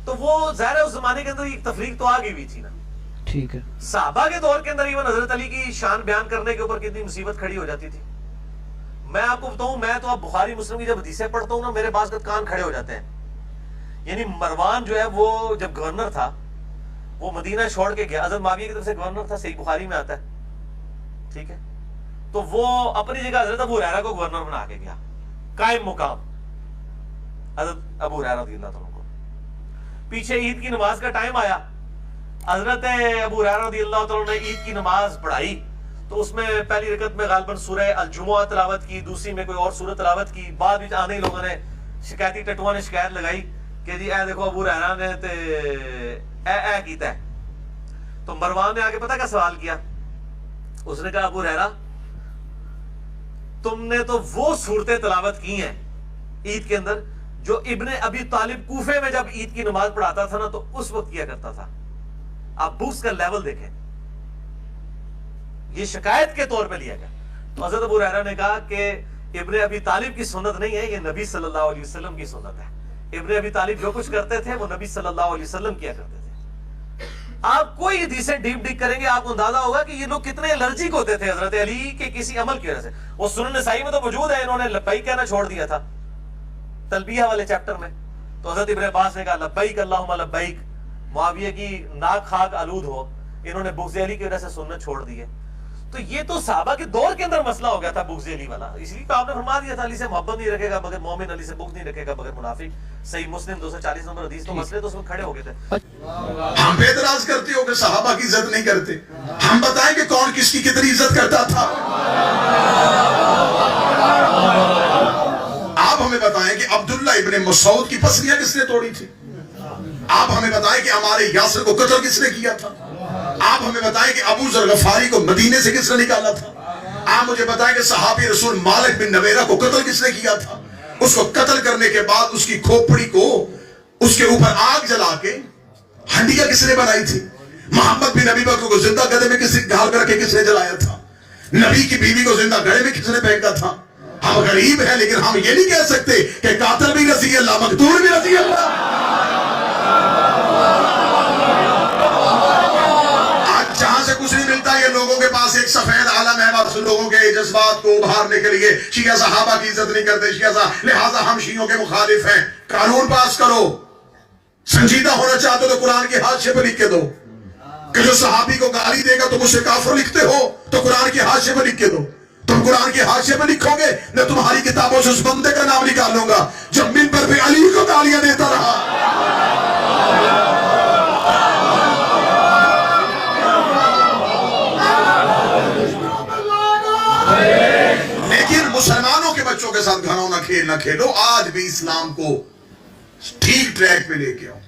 تو وہ ظاہر ہے اس زمانے کے اندر ایک تفریق تو آ گئی بھی تھی نا. ٹھیک ہے. صحابہ کے دور کے اندر ایون حضرت علی کی شان بیان کرنے کے اوپر کتنی مصیبت کھڑی ہو جاتی تھی. میں آپ کو بتاؤں, میں تو اب بخاری مسلم کی جب حدیثیں پڑھتا ہوں نا, میرے بعض کان کھڑے ہو جاتے ہیں. یعنی مروان جو ہے وہ جب گورنر تھا, وہ مدینہ چھوڑ کے گیا, حضرت معاویہ کی طرف سے گورنر تھا, صحیح بخاری میں آتا ہے, ٹھیک ہے. تو وہ اپنی جگہ حضرت ابو ہریرہ کو گورنر بنا کے گیا, قائم مقام حضرت ابو ہریرہ رضی اللہ عنہ کو. پیچھے عید کی نماز کا ٹائم آیا, حضرت ابو ہریرہ رضی اللہ عنہ نے عید کی نماز پڑھائی, تو اس میں پہلی رکعت میں غالباً سورہ الجمعہ تلاوت کی, دوسری میں کوئی اور سورہ تلاوت کی. بعد میں آنے ہی لوگوں نے شکایتی ٹٹواں نے شکایت لگائی کہ جی اے دیکھو ابو ہریرہ نے تے اے کیتا ہے. تو مروان نے آگے پتہ کیا سوال کیا, اس نے کہا ابو ہریرہ تم نے تو وہ صورتیں تلاوت کی ہیں عید کے اندر جو ابن ابی طالب کوفے میں جب عید کی نماز پڑھاتا تھا نا تو اس وقت کیا کرتا تھا. آپ بوس کا لیول دیکھیں, یہ شکایت کے طور پہ لیا گیا. تو حضرت ابو ہریرہ نے کہا کہ ابن ابی طالب کی سنت نہیں ہے, یہ نبی صلی اللہ علیہ وسلم کی سنت ہے. ابن ابی طالب جو کچھ کرتے تھے وہ نبی صلی اللہ علیہ وسلم کیا کرتے تھے. آپ کوئی حدیثیں ڈیپ کریں گے آپ کو اندازہ ہوگا کہ یہ لوگ کتنے الرجک ہوتے تھے حضرت علی کے کسی عمل کی وجہ سے. وہ سنن نسائی میں تو موجود ہے, انہوں نے لبیک کہنا چھوڑ دیا تھا تلبیہ والے چیپٹر میں. تو حضرت ابن عباس نے کہا لبیک اللہم لبیک, معاویہ کی ناک خاک آلود ہو, انہوں نے بغض علی کی وجہ سے سنت چھوڑ دی ہے. تو یہ تو صحابہ کے دور کے اندر مسئلہ ہو گیا تھا بغض علی والا. اس لیے آپ نے فرما دیا تھا علی سے محبت نہیں رکھے گا مگر مومن, علی سے بغض نہیں رکھے گا مگر منافق. صحیح مسلم 240 نمبر حدیث. تو مسئلے تو اس میں کھڑے ہو گئے تھے. ہم پہ اعتراض کرتے ہو کہ صحابہ کی عزت نہیں کرتے. ہم بتائیں کہ کون کس کی کتنی عزت کرتا تھا. آپ ہمیں بتائیں کہ عبداللہ ابن مسعود کی پسلیاں کس نے توڑی تھی. آپ ہمیں بتائیں کہ ہمارے یاسر کو قتل کس نے کیا تھا. آپ ہمیں بتائیں کہ ابو ذر غفاری کو مدینے سے کس نے نکالا تھا. آپ مجھے بتائیں کہ صحابی رسول مالک بن نویرہ کو قتل کس نے کیا تھا. اس کو قتل کرنے کے بعد اس کی کھوپڑی کو اس کے اوپر آگ جلا کے ہنڈیا کس نے بنائی تھی. محمد بن نبی بکر کو زندہ گدھے میں گھال کر کے کس نے جلایا تھا. نبی کی بیوی کو زندہ گڑھے میں کس نے پھینکا تھا. ہم غریب ہیں لیکن ہم یہ نہیں کہہ سکتے کہ قاتل بھی رضی اللہ مقتول بھی رضی اللہ. آج جہاں سے کچھ نہیں ملتا, یہ لوگوں کے پاس ایک سفید عالم ہے بس لوگوں کے جذبات کو ابھارنے کے لیے. شیعہ صحابہ کی عزت نہیں کرتے شیعہ, لہٰذا ہم شیعوں کے مخالف ہیں. قانون پاس کرو, سنجیدہ ہونا چاہتے ہو تو قرآن کے حاشیے پہ لکھ کے دو کہ جو صحابی کو گالی دے گا تم اسے کافر لکھتے ہو تو قرآن کے حاشیے پہ لکھ کے دو. تم قرآن کے حاشیے پہ لکھو گے میں تمہاری کتابوں سے اس بندے کا نام نکالوں گا جب منبر پہ علی کو گالیاں دیتا رہا. لیکن مسلمانوں کے بچوں کے ساتھ گھنوں نہ کھیل نہ کھیلو. آج بھی اسلام کو ٹھیک ٹریک پہ لے کے آؤ.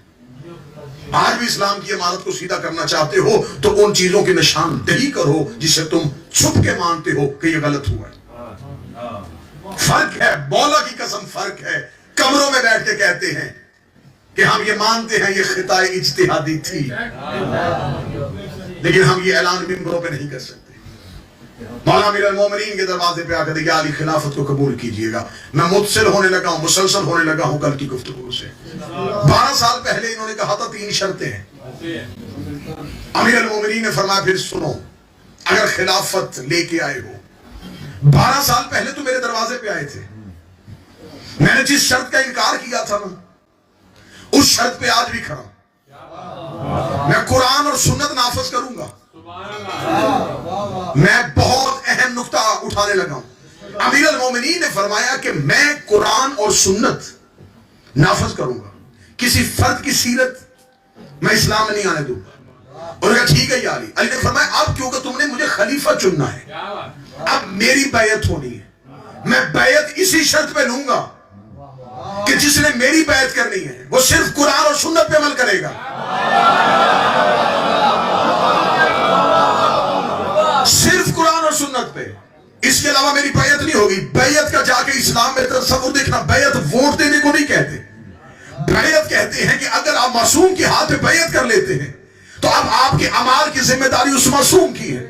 آج بھی اسلام کی عمارت کو سیدھا کرنا چاہتے ہو تو ان چیزوں کی نشاندہی کرو جسے تم چھپ کے مانتے ہو کہ یہ غلط ہوا ہے. فرق ہے, مولا کی قسم فرق ہے. کمروں میں بیٹھ کے کہتے ہیں کہ ہم یہ مانتے ہیں یہ خطا اجتہادی تھی, لیکن ہم یہ اعلان ممبروں پہ نہیں کر سکتے. مولا امیر المومنین کے دروازے پہ آ کر یا علی خلافت کو قبول کیجئے گا. میں متصل ہونے لگا ہوں, مسلسل ہونے لگا ہوں کل کی گفتگو سے. 12 سال پہلے انہوں نے کہا تھا 3 شرطیں ہیں. امیر المومنین نے فرمایا پھر سنو, اگر خلافت لے کے آئے ہو, 12 سال پہلے تو میرے دروازے پہ آئے تھے, میں نے جس شرط کا انکار کیا تھا نا اس شرط پہ آج بھی کھڑا. میں قرآن اور سنت نافذ کروں گا. میں بہت اہم نقطہ اٹھانے لگا ہوں. امیر المومنین نے فرمایا کہ میں قرآن اور سنت نافذ کروں گا, کسی فرد کی سیرت میں اسلام میں نہیں آنے دوں گا. اور کہا ٹھیک ہے یا علی. علی نے فرمایا اب کیونکہ تم نے مجھے خلیفہ چننا ہے, اب میری بیعت ہونی ہے, میں بیعت اسی شرط پہ لوں گا کہ جس نے میری بیعت کرنی ہے وہ صرف قرآن اور سنت پہ عمل کرے گا, صرف قرآن اور سنت پہ. اس کے علاوہ میری بیعت نہیں ہوگی. بیعت کا جا کے اسلام میں تصور دیکھنا, بیعت ووٹ دینے کو نہیں کہتے. بیعت کہتے ہیں کہ اگر آپ معصوم کے ہاتھ پہ بیعت کر لیتے ہیں تو اب آپ کے اعمال کی ذمہ داری اس معصوم کی ہے.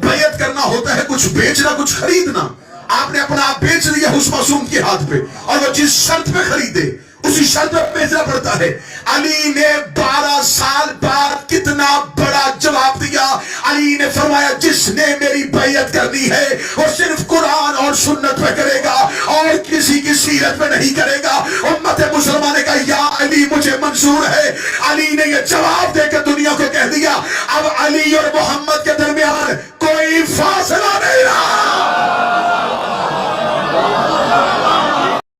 بیعت کرنا ہوتا ہے کچھ بیچنا کچھ خریدنا. آپ نے اپنا آپ بیچ لیا اس معصوم کے ہاتھ پہ, اور وہ جس شرط پہ خریدے اسی شرط پر بھیجنا پڑتا ہے. علی نے 12 سال بعد کتنا بڑا جواب دیا. علی نے فرمایا جس نے میری بیعت کرنی ہے وہ صرف قرآن اور سنت پہ کرے گا اور کسی کی سیرت پہ نہیں کرے گا. امت مسلمان نے کہا یا علی مجھے منظور ہے. علی نے یہ جواب دے کے دنیا کو کہہ دیا اب علی اور محمد